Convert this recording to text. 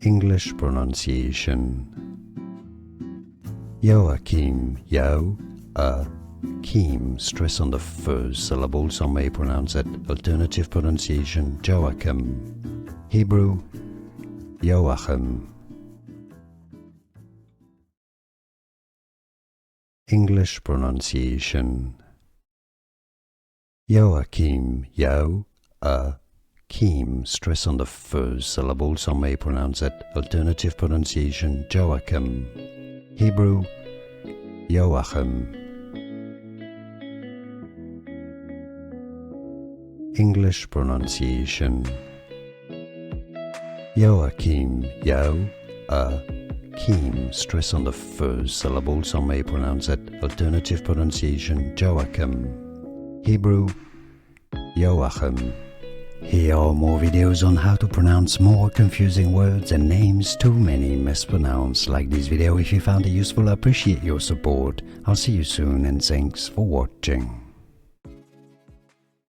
English pronunciation. Joachim, Joachim. Stress on the first syllable. Some may pronounce it. Alternative pronunciation, Joachim. Hebrew, Joachim. English pronunciation. Joachim, Joachim. Stress on the first syllable. Some may pronounce it. Alternative pronunciation, Joachim. Hebrew, Joachim. English pronunciation. Joachim, Joachim. Stress on the first syllable. Some may pronounce it. Alternative pronunciation, Joachim. Hebrew, Joachim. Here are more videos on how to pronounce more confusing words and names too many mispronounced. Like this video if you found it useful. I appreciate your support. I'll see you soon and thanks for watching.